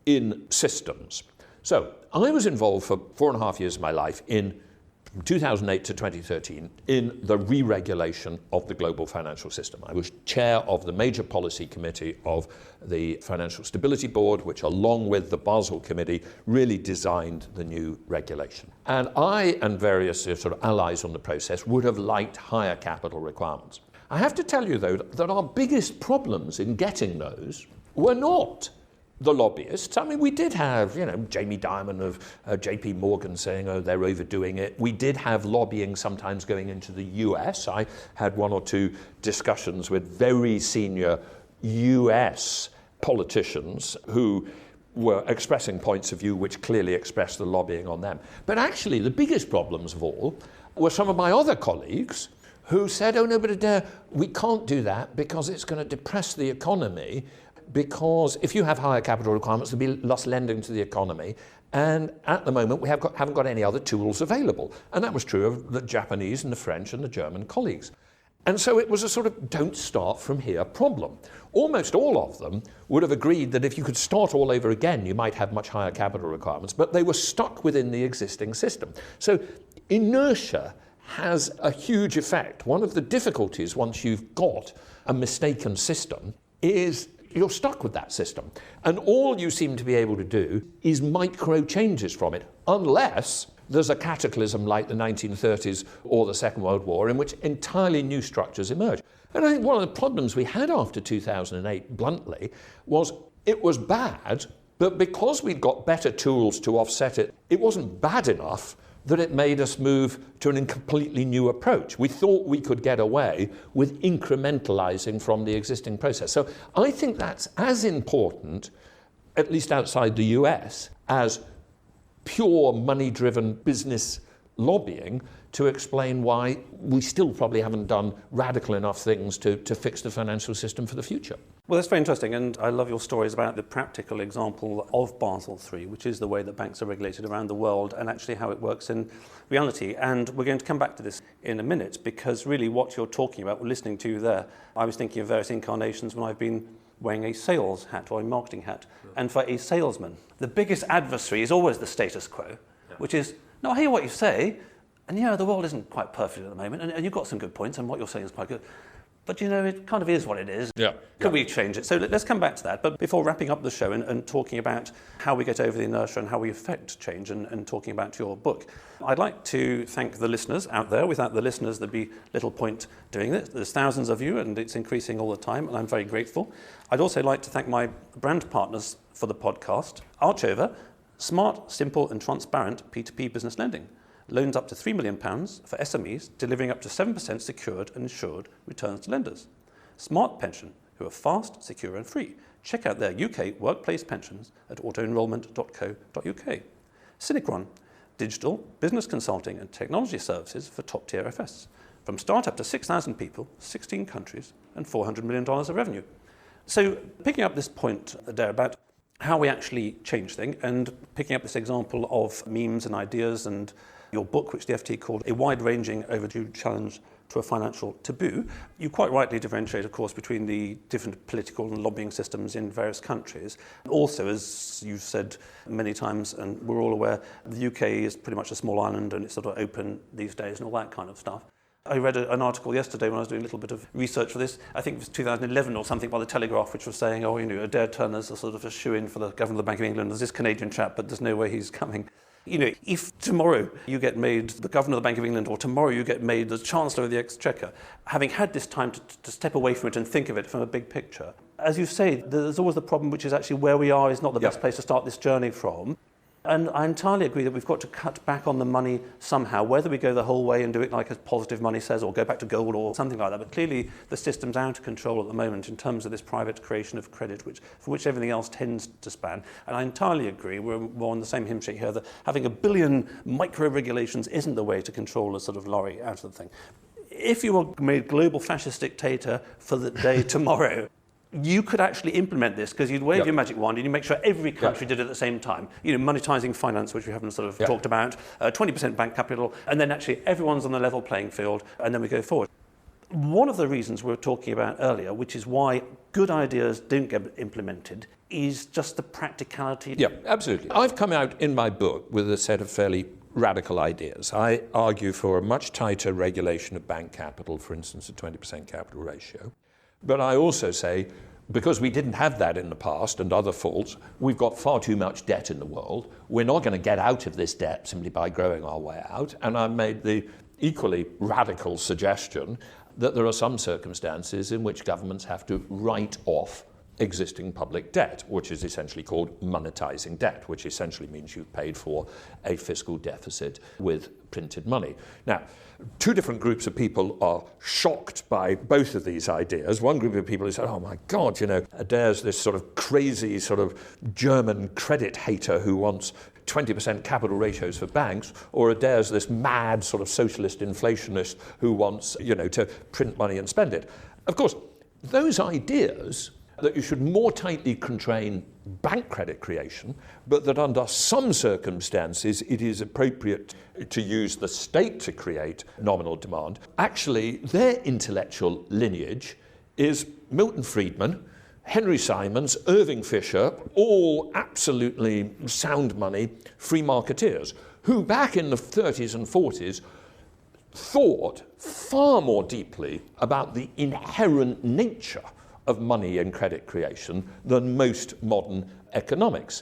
Speaker 3: in systems. So I was involved for 4.5 years of my life in 2008 to 2013 in the re-regulation of the global financial system. I was chair of the major policy committee of the Financial Stability Board, which along with the Basel Committee really designed the new regulation. And I and various sort of allies on the process would have liked higher capital requirements. I have to tell you though that our biggest problems in getting those were not the lobbyists. I mean, we did have, Jamie Dimon of JP Morgan saying, oh, they're overdoing it. We did have lobbying sometimes going into the US. I had 1 or 2 discussions with very senior US politicians who were expressing points of view which clearly expressed the lobbying on them. But actually, the biggest problems of all were some of my other colleagues who said, oh no, but Adair, we can't do that because it's going to depress the economy, because if you have higher capital requirements, there'll be less lending to the economy. And at the moment, we haven't got any other tools available. And that was true of the Japanese and the French and the German colleagues. And so it was a sort of don't start from here problem. Almost all of them would have agreed that if you could start all over again, you might have much higher capital requirements, but they were stuck within the existing system. So inertia has a huge effect. One of the difficulties once you've got a mistaken system is you're stuck with that system. And all you seem to be able to do is micro changes from it, unless there's a cataclysm like the 1930s or the Second World War in which entirely new structures emerge. And I think one of the problems we had after 2008, bluntly, was it was bad, but because we'd got better tools to offset it, it wasn't bad enough that it made us move to a completely new approach. We thought we could get away with incrementalizing from the existing process. So I think that's as important, at least outside the US, as pure money-driven business lobbying to explain why we still probably haven't done radical enough things to fix the financial system for the future.
Speaker 2: Well, that's very interesting, and I love your stories about the practical example of Basel III, which is the way that banks are regulated around the world and actually how it works in reality. And we're going to come back to this in a minute, because really what you're talking about, listening to you there, I was thinking of various incarnations when I've been wearing a sales hat or a marketing hat. Yeah. And for a salesman, the biggest adversary is always the status quo, which is, no, I hear what you say, and yeah, the world isn't quite perfect at the moment, and you've got some good points, and what you're saying is quite good. But, it kind of is what it is.
Speaker 3: Yeah.
Speaker 2: Could we change it? So let's come back to that. But before wrapping up the show and talking about how we get over the inertia and how we affect change and talking about your book, I'd like to thank the listeners out there. Without the listeners, there'd be little point doing this. There's thousands of you, and it's increasing all the time, and I'm very grateful. I'd also like to thank my brand partners for the podcast, Archover, smart, simple, and transparent P2P business lending. Loans up to £3 million for SMEs, delivering up to 7% secured and insured returns to lenders. Smart Pension, who are fast, secure and free. Check out their UK workplace pensions at autoenrolment.co.uk. Synchron, digital, business consulting and technology services for top-tier FS. From startup to 6,000 people, 16 countries and $400 million of revenue. So picking up this point there about how we actually change things, and picking up this example of memes and ideas and your book, which the FT called A Wide-Ranging Overdue Challenge to a Financial Taboo, you quite rightly differentiate, of course, between the different political and lobbying systems in various countries. Also, as you've said many times, and we're all aware, the UK is pretty much a small island and it's sort of open these days and all that kind of stuff. I read an article yesterday when I was doing a little bit of research for this. I think it was 2011 or something by the Telegraph, which was saying, Adair Turner's a sort of a shoe-in for the Governor of the Bank of England. There's this Canadian chap, but there's no way he's coming. If tomorrow you get made the Governor of the Bank of England, or tomorrow you get made the Chancellor of the Exchequer, having had this time to step away from it and think of it from a big picture, as you say, there's always the problem, which is actually where we are is not the best place to start this journey from. And I entirely agree that we've got to cut back on the money somehow, whether we go the whole way and do it like as positive money says, or go back to gold or something like that. But clearly the system's out of control at the moment in terms of this private creation of credit, for which everything else tends to span. And I entirely agree, we're more on the same hymn sheet here, that having a billion micro-regulations isn't the way to control a sort of lorry out of the thing. If you were made global fascist dictator for the day tomorrow, you could actually implement this, because you'd wave your magic wand and you make sure every country did it at the same time. Monetizing finance, which we haven't sort of talked about, 20% bank capital, and then actually everyone's on the level playing field, and then we go forward. One of the reasons we were talking about earlier, which is why good ideas don't get implemented, is just the practicality.
Speaker 3: Yeah, absolutely. I've come out in my book with a set of fairly radical ideas. I argue for a much tighter regulation of bank capital, for instance, a 20% capital ratio. But I also say, because we didn't have that in the past and other faults, we've got far too much debt in the world. We're not going to get out of this debt simply by growing our way out. And I made the equally radical suggestion that there are some circumstances in which governments have to write off existing public debt, which is essentially called monetizing debt, which essentially means you've paid for a fiscal deficit with printed money. Now, two different groups of people are shocked by both of these ideas. One group of people who say, oh my God, Adair's this sort of crazy sort of German credit hater who wants 20% capital ratios for banks, or Adair's this mad sort of socialist inflationist who wants, to print money and spend it. Of course, those ideas that you should more tightly constrain bank credit creation, but that under some circumstances it is appropriate to use the state to create nominal demand, actually their intellectual lineage is Milton Friedman, Henry Simons, Irving Fisher, all absolutely sound money free marketeers, who back in the 30s and 40s thought far more deeply about the inherent nature of money and credit creation than most modern economics.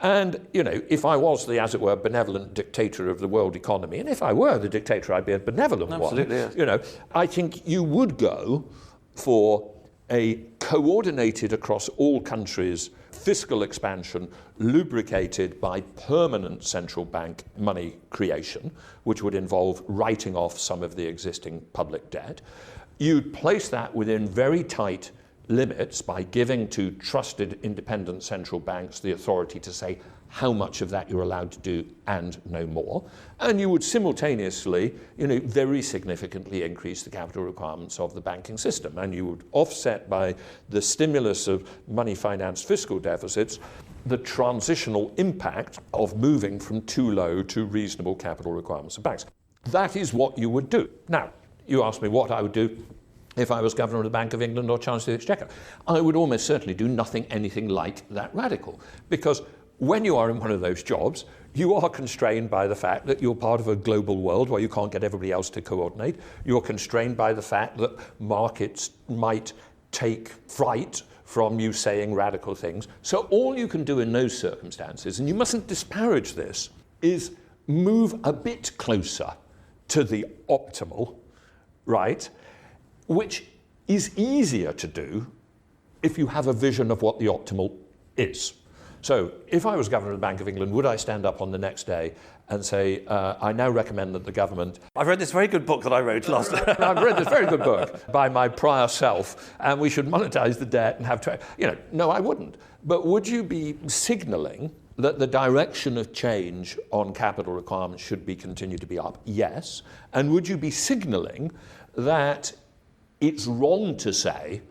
Speaker 3: And, if I was the, as it were, benevolent dictator of the world economy, and if I were the dictator, I'd be a benevolent
Speaker 2: Absolutely,
Speaker 3: one.
Speaker 2: yes.
Speaker 3: I think you would go for a coordinated across all countries fiscal expansion lubricated by permanent central bank money creation, which would involve writing off some of the existing public debt. You'd place that within very tight limits by giving to trusted independent central banks the authority to say how much of that you're allowed to do and no more. And you would simultaneously, very significantly increase the capital requirements of the banking system. And you would offset by the stimulus of money-financed fiscal deficits the transitional impact of moving from too low to reasonable capital requirements of banks. That is what you would do. Now, you asked me what I would do if I was Governor of the Bank of England or Chancellor of the Exchequer. I would almost certainly do anything like that radical, because when you are in one of those jobs, you are constrained by the fact that you're part of a global world where you can't get everybody else to coordinate. You're constrained by the fact that markets might take fright from you saying radical things. So all you can do in those circumstances, and you mustn't disparage this, is move a bit closer to the optimal, right? Which is easier to do if you have a vision of what the optimal is. So if I was Governor of the Bank of England, would I stand up on the next day and say, I now recommend that the government...
Speaker 2: I've read this very good book that I wrote last time.
Speaker 3: I've read this very good book by my prior self, and we should monetize the debt and have... No, I wouldn't. But would you be signalling that the direction of change on capital requirements should be continued to be up? Yes. And would you be signalling that it's wrong to say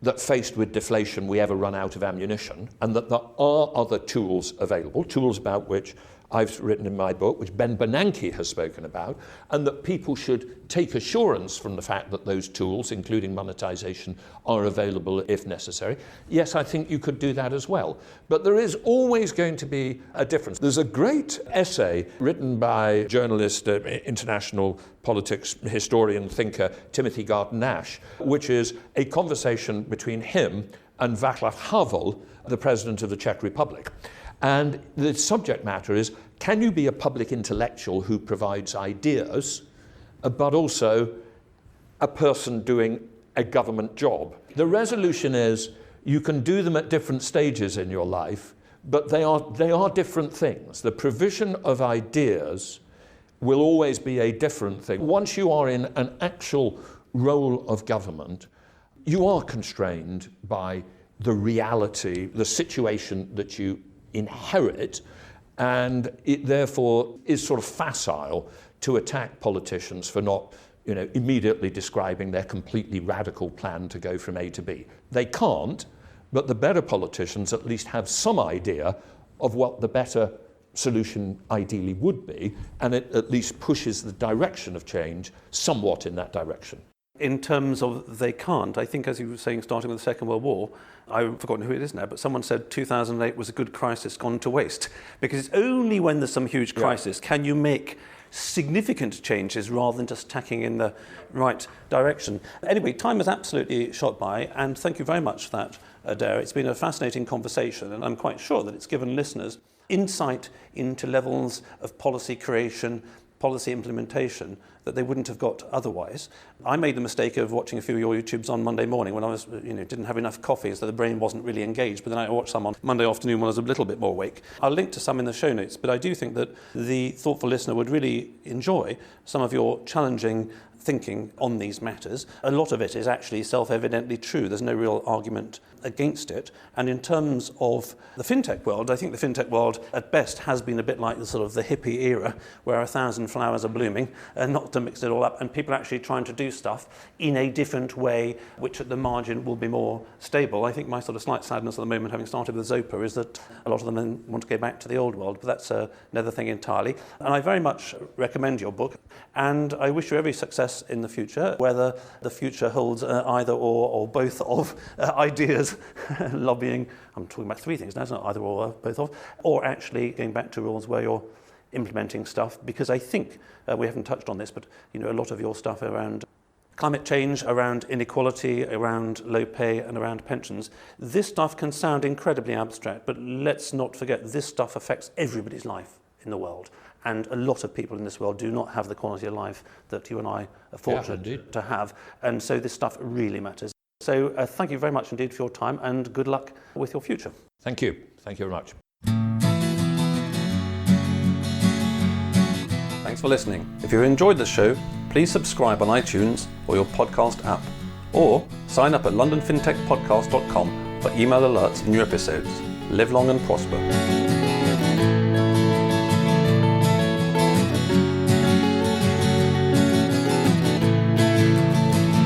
Speaker 3: that faced with deflation we ever run out of ammunition, and that there are other tools available, tools about which I've written in my book, which Ben Bernanke has spoken about, and that people should take assurance from the fact that those tools, including monetization, are available if necessary. Yes, I think you could do that as well. But there is always going to be a difference. There's a great essay written by journalist, international politics historian, thinker, Timothy Garton-Ash, which is a conversation between him and Václav Havel, the president of the Czech Republic. And the subject matter is, can you be a public intellectual who provides ideas, but also a person doing a government job? The resolution is, you can do them at different stages in your life, but they are different things. The provision of ideas will always be a different thing. Once you are in an actual role of government, you are constrained by the reality, the situation that you inherit, and it therefore is sort of facile to attack politicians for not, immediately describing their completely radical plan to go from A to B. They can't, but the better politicians at least have some idea of what the better solution ideally would be, and it at least pushes the direction of change somewhat in that direction.
Speaker 2: In terms of they can't, I think, as you were saying, starting with the Second World War, I've forgotten who it is now, but someone said 2008 was a good crisis gone to waste. Because it's only when there's some huge crisis can you make significant changes rather than just tacking in the right direction. Anyway, time has absolutely shot by, and thank you very much for that, Adair. It's been a fascinating conversation, and I'm quite sure that it's given listeners insight into levels of policy creation, policy implementation that they wouldn't have got otherwise. I made the mistake of watching a few of your YouTubes on Monday morning when I was, didn't have enough coffee, so the brain wasn't really engaged. But then I watched some on Monday afternoon when I was a little bit more awake. I'll link to some in the show notes, but I do think that the thoughtful listener would really enjoy some of your challenging thinking on these matters. A lot of it is actually self-evidently true. There's no real argument against it. And in terms of the fintech world, I think the fintech world at best has been a bit like the sort of the hippie era where 1,000 flowers are blooming, and not to mix it all up, and people are actually trying to do stuff in a different way, which at the margin will be more stable. I think my sort of slight sadness at the moment, having started with Zopa, is that a lot of them then want to go back to the old world, but that's another thing entirely. And I very much recommend your book, and I wish you every success in the future, whether the future holds either or both of ideas, lobbying. I'm talking about three things now, it's not either or both of, or actually going back to rules where you're implementing stuff, because I think, we haven't touched on this, but a lot of your stuff around climate change, around inequality, around low pay and around pensions, this stuff can sound incredibly abstract, but let's not forget this stuff affects everybody's life in the world. And a lot of people in this world do not have the quality of life that you and I are fortunate to have. And so this stuff really matters. So thank you very much indeed for your time, and good luck with your future.
Speaker 3: Thank you. Thank you very much.
Speaker 2: Thanks for listening. If you enjoyed the show, please subscribe on iTunes or your podcast app, or sign up at londonfintechpodcast.com for email alerts for new episodes. Live long and prosper.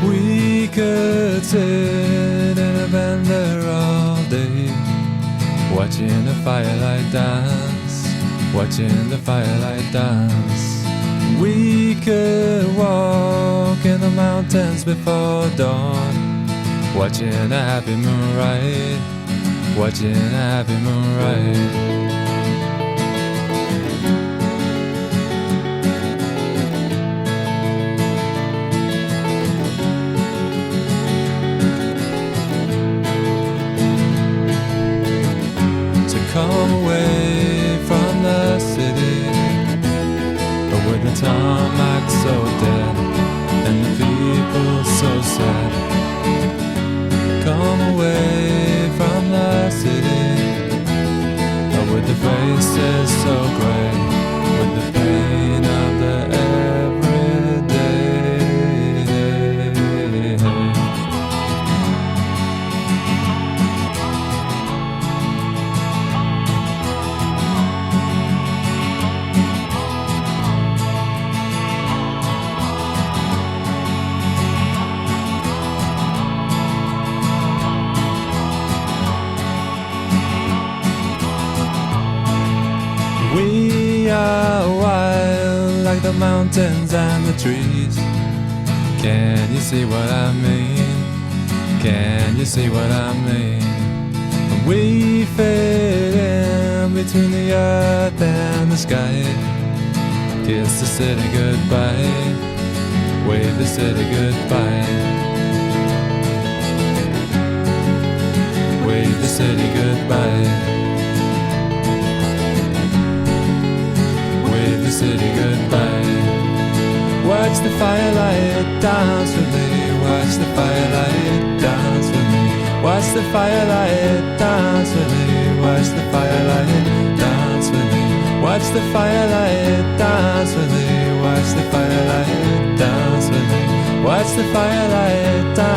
Speaker 4: We could sit in a bender all day, watching the firelight dance, watching the firelight dance. We could walk in the mountains before dawn, watching a happy moonrise, watching a happy moonrise. Come away from the city, with the tarmac so dead and the people so sad. Come away from the city, with the faces so grey, with the pain of the everyday. We are wild like the mountains and the trees. Can you see what I mean? Can you see what I mean? We fit in between the earth and the sky. Kiss the city goodbye, wave the city goodbye, wave the city goodbye. The city goodbye. Watch the firelight dance with me. Watch the firelight dance with me. Watch the firelight dance with me. Watch the firelight dance with me. Watch the firelight dance with me. Watch the firelight dance with me. Watch the firelight dance.